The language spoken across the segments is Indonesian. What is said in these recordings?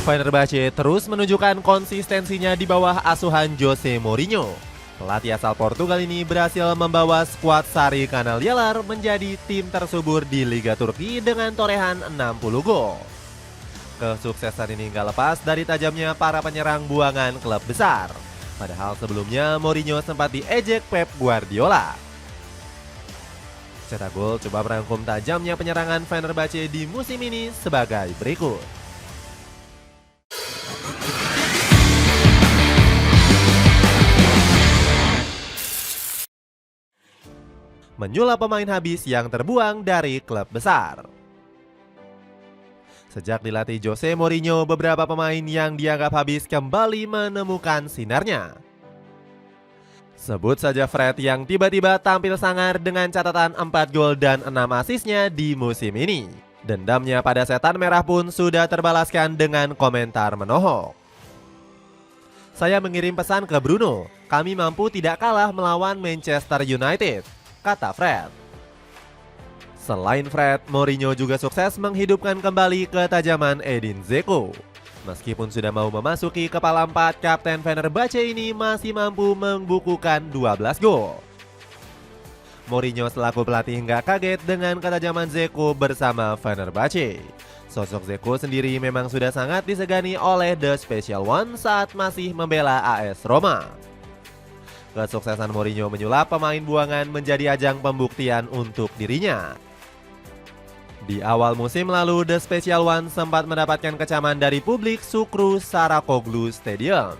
Fenerbahce terus menunjukkan konsistensinya di bawah asuhan Jose Mourinho. Pelatih asal Portugal ini berhasil membawa skuad Sarı Kanaryalar menjadi tim tersubur di Liga Turki dengan torehan 60 gol. Kesuksesan ini gak lepas dari tajamnya para penyerang buangan klub besar. Padahal sebelumnya Mourinho sempat diejek Pep Guardiola. Cetak Gol coba merangkum tajamnya penyerangan Fenerbahce di musim ini sebagai berikut. Menyulap pemain habis yang terbuang dari klub besar. Sejak dilatih Jose Mourinho, beberapa pemain yang dianggap habis kembali menemukan sinarnya. Sebut saja Fred yang tiba-tiba tampil sangar dengan catatan 4 gol dan 6 asisnya di musim ini. Dendamnya pada setan merah pun sudah terbalaskan dengan komentar menohok. Saya mengirim pesan ke Bruno, kami mampu tidak kalah melawan Manchester United, kata Fred. Selain Fred, Mourinho juga sukses menghidupkan kembali ketajaman Edin Dzeko. Meskipun sudah mau memasuki kepala 4, kapten Fenerbahce ini masih mampu membukukan 12 gol. Mourinho selaku pelatih nggak kaget dengan ketajaman Dzeko bersama Fenerbahce. Sosok Dzeko sendiri memang sudah sangat disegani oleh The Special One saat masih membela AS Roma. Kesuksesan Mourinho menyulap pemain buangan menjadi ajang pembuktian untuk dirinya. Di awal musim lalu, The Special One sempat mendapatkan kecaman dari publik Sukru Sarakoglu Stadium.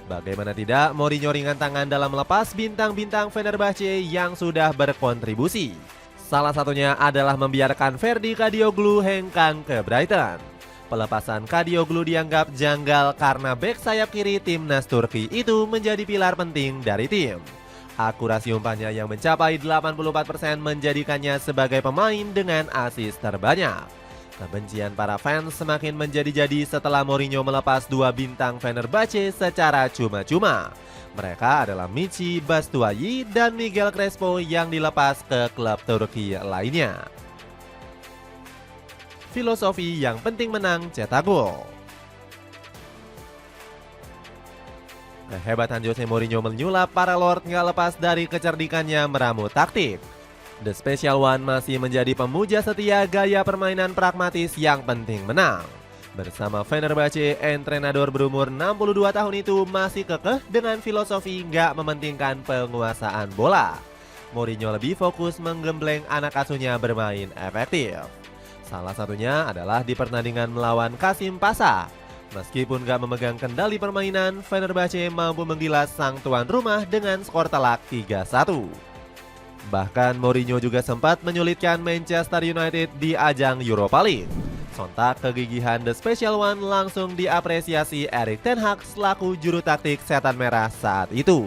Bagaimana tidak, Mourinho ringan tangan dalam melepas bintang-bintang Fenerbahce yang sudah berkontribusi. Salah satunya adalah membiarkan Ferdi Kadioglu hengkang ke Brighton. Pelepasan Kadioglu dianggap janggal karena bek sayap kiri timnas Turki itu menjadi pilar penting dari tim. Akurasi umpannya yang mencapai 84% menjadikannya sebagai pemain dengan asis terbanyak. Kebencian para fans semakin menjadi-jadi setelah Mourinho melepas 2 bintang Fenerbahce secara cuma-cuma. Mereka adalah Michy Batshuayi dan Miguel Crespo yang dilepas ke klub Turki lainnya. Filosofi yang penting menang cetak gol. Kehebatan Jose Mourinho menyulap para Lord nggak lepas dari kecerdikannya meramu taktik. The Special One masih menjadi pemuja setia gaya permainan pragmatis yang penting menang. Bersama Fenerbahce, entrenador berumur 62 tahun itu masih kekeh dengan filosofi nggak mementingkan penguasaan bola. Mourinho lebih fokus menggembleng anak asuhnya bermain efektif. Salah satunya adalah di pertandingan melawan Kasim Pasha. Meskipun gak memegang kendali permainan, Fenerbahce mampu menggilas sang tuan rumah dengan skor telak 3-1. Bahkan Mourinho juga sempat menyulitkan Manchester United di ajang Europa League. Sontak kegigihan The Special One langsung diapresiasi Erik ten Hag selaku juru taktik setan merah saat itu.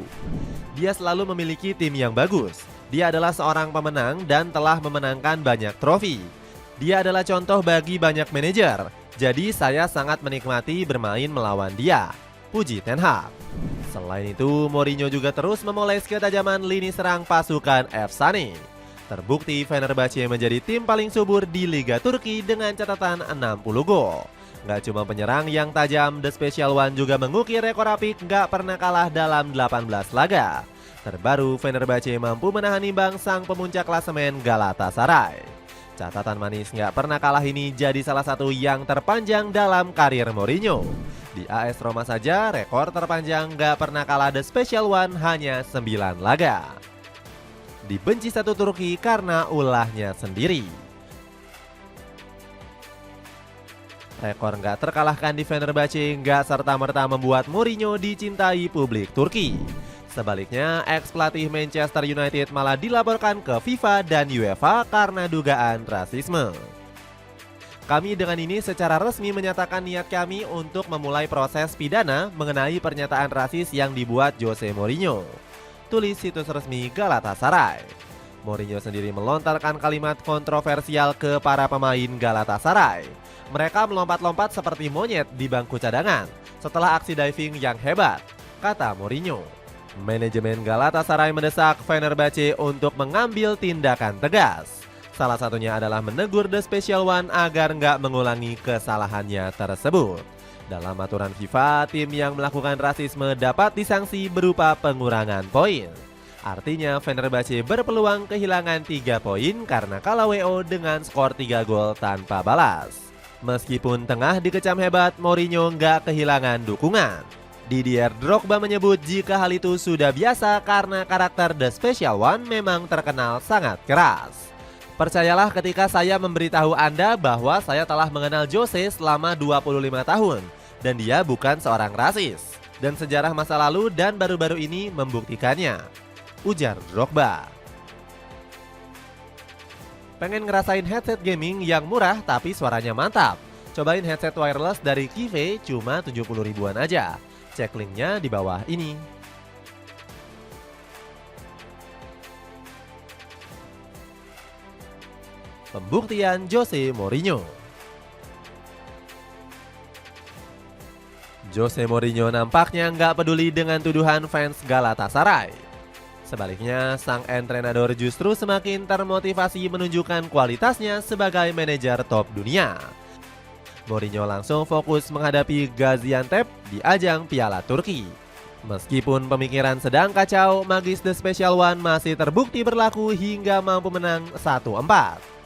Dia selalu memiliki tim yang bagus. Dia adalah seorang pemenang dan telah memenangkan banyak trofi. Dia adalah contoh bagi banyak manajer. Jadi saya sangat menikmati bermain melawan dia, puji ten Hag. Selain itu, Mourinho juga terus memoles ketajaman lini serang pasukan Efsane. Terbukti Fenerbahce menjadi tim paling subur di Liga Turki dengan catatan 60 gol. Gak cuma penyerang yang tajam, The Special One juga mengukir rekor apik gak pernah kalah dalam 18 laga. Terbaru, Fenerbahce mampu menahan imbang sang pemuncak klasemen Galatasaray. Catatan manis nggak pernah kalah ini jadi salah satu yang terpanjang dalam karir Mourinho. Di AS Roma saja, rekor terpanjang nggak pernah kalah The Special One hanya 9 laga. Dibenci satu Turki karena ulahnya sendiri. Rekor nggak terkalahkan di Fenerbahce nggak serta-merta membuat Mourinho dicintai publik Turki. Sebaliknya, ex-pelatih Manchester United malah dilaporkan ke FIFA dan UEFA karena dugaan rasisme. Kami dengan ini secara resmi menyatakan niat kami untuk memulai proses pidana mengenai pernyataan rasis yang dibuat Jose Mourinho, tulis situs resmi Galatasaray. Mourinho sendiri melontarkan kalimat kontroversial ke para pemain Galatasaray. Mereka melompat-lompat seperti monyet di bangku cadangan setelah aksi diving yang hebat, kata Mourinho. Manajemen Galatasaray mendesak Fenerbahce untuk mengambil tindakan tegas. Salah satunya adalah menegur The Special One agar nggak mengulangi kesalahannya tersebut. Dalam aturan FIFA, tim yang melakukan rasisme dapat disanksi berupa pengurangan poin. Artinya Fenerbahce berpeluang kehilangan 3 poin karena kalah WO dengan skor 3 gol tanpa balas. Meskipun tengah dikecam hebat, Mourinho nggak kehilangan dukungan. Didier Drogba menyebut jika hal itu sudah biasa karena karakter The Special One memang terkenal sangat keras. Percayalah ketika saya memberitahu Anda bahwa saya telah mengenal Jose selama 25 tahun dan dia bukan seorang rasis. Dan sejarah masa lalu dan baru-baru ini membuktikannya, ujar Drogba. Pengen ngerasain headset gaming yang murah tapi suaranya mantap? Cobain headset wireless dari Kive cuma 70 ribuan aja. Cek linknya di bawah ini. Pembuktian Jose Mourinho. Jose Mourinho nampaknya nggak peduli dengan tuduhan fans Galatasaray. Sebaliknya, sang entrenador justru semakin termotivasi menunjukkan kualitasnya sebagai manajer top dunia. Mourinho langsung fokus menghadapi Gaziantep di ajang Piala Turki. Meskipun pemikiran sedang kacau, magis The Special One masih terbukti berlaku hingga mampu menang 1-4.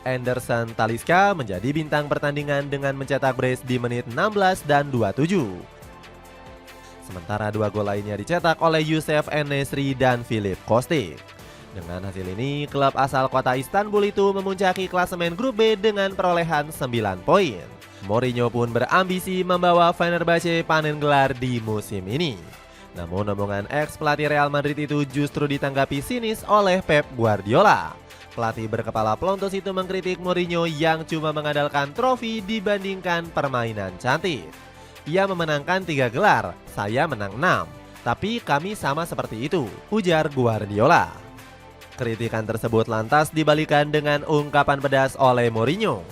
Anderson Talisca menjadi bintang pertandingan dengan mencetak brace di menit 16 dan 27. Sementara 2 gol lainnya dicetak oleh Youssef En-Nesyri dan Philip Kostic. Dengan hasil ini, klub asal kota Istanbul itu memuncaki klasemen grup B dengan perolehan 9 poin. Mourinho pun berambisi membawa Fenerbahce panen gelar di musim ini. Namun omongan ex-pelatih Real Madrid itu justru ditanggapi sinis oleh Pep Guardiola. Pelatih berkepala pelontos itu mengkritik Mourinho yang cuma mengandalkan trofi dibandingkan permainan cantik. Ia memenangkan 3 gelar, saya menang 6. Tapi kami sama seperti itu, ujar Guardiola. Kritikan tersebut lantas dibalikan dengan ungkapan pedas oleh Mourinho.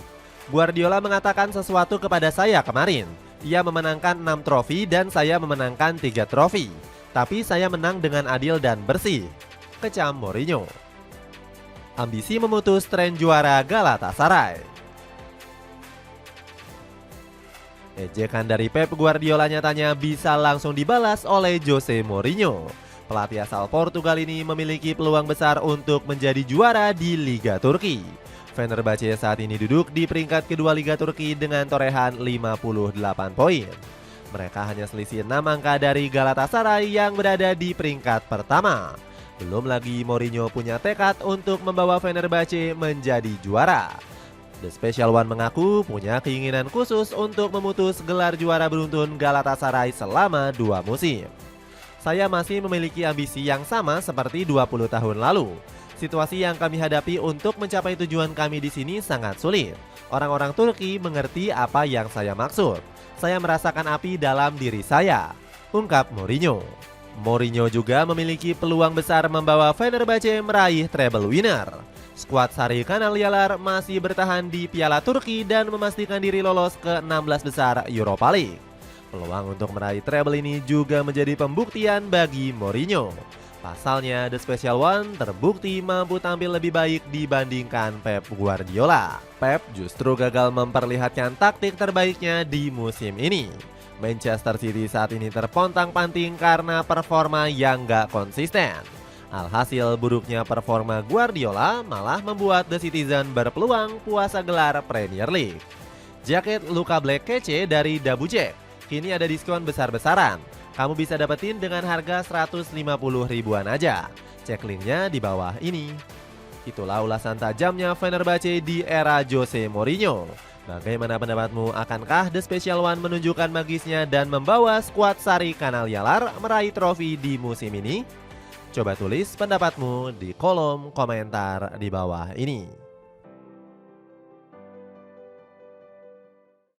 Guardiola mengatakan sesuatu kepada saya kemarin. Ia memenangkan 6 trofi dan saya memenangkan 3 trofi. Tapi saya menang dengan adil dan bersih, kecam Mourinho. Ambisi memutus tren juara Galatasaray. Ejekan dari Pep Guardiola nyatanya bisa langsung dibalas oleh Jose Mourinho. Pelatih asal Portugal ini memiliki peluang besar untuk menjadi juara di Liga Turki. Fenerbahce saat ini duduk di peringkat kedua Liga Turki dengan torehan 58 poin. Mereka hanya selisih 6 angka dari Galatasaray yang berada di peringkat pertama. Belum lagi Mourinho punya tekad untuk membawa Fenerbahce menjadi juara. The Special One mengaku punya keinginan khusus untuk memutus gelar juara beruntun Galatasaray selama 2 musim. Saya masih memiliki ambisi yang sama seperti 20 tahun lalu. Situasi yang kami hadapi untuk mencapai tujuan kami di sini sangat sulit. Orang-orang Turki mengerti apa yang saya maksud. Saya merasakan api dalam diri saya, ungkap Mourinho. Mourinho juga memiliki peluang besar membawa Fenerbahce meraih treble winner. Skuad Sari Kanalyalar masih bertahan di Piala Turki dan memastikan diri lolos ke 16 besar Europa League. Peluang untuk meraih treble ini juga menjadi pembuktian bagi Mourinho. Pasalnya, The Special One terbukti mampu tampil lebih baik dibandingkan Pep Guardiola. Pep justru gagal memperlihatkan taktik terbaiknya di musim ini. Manchester City saat ini terpontang-panting karena performa yang gak konsisten. Alhasil buruknya performa Guardiola malah membuat The Citizen berpeluang puasa gelar Premier League. Jaket Luka Black kece dari Dabu Jack kini ada diskon besar-besaran. Kamu bisa dapetin dengan harga 150 ribuan aja. Cek linknya di bawah ini. Itulah ulasan tajamnya Fenerbahce di era Jose Mourinho. Bagaimana pendapatmu? Akankah The Special One menunjukkan magisnya dan membawa skuad Sari Kanalyalar meraih trofi di musim ini? Coba tulis pendapatmu di kolom komentar di bawah ini.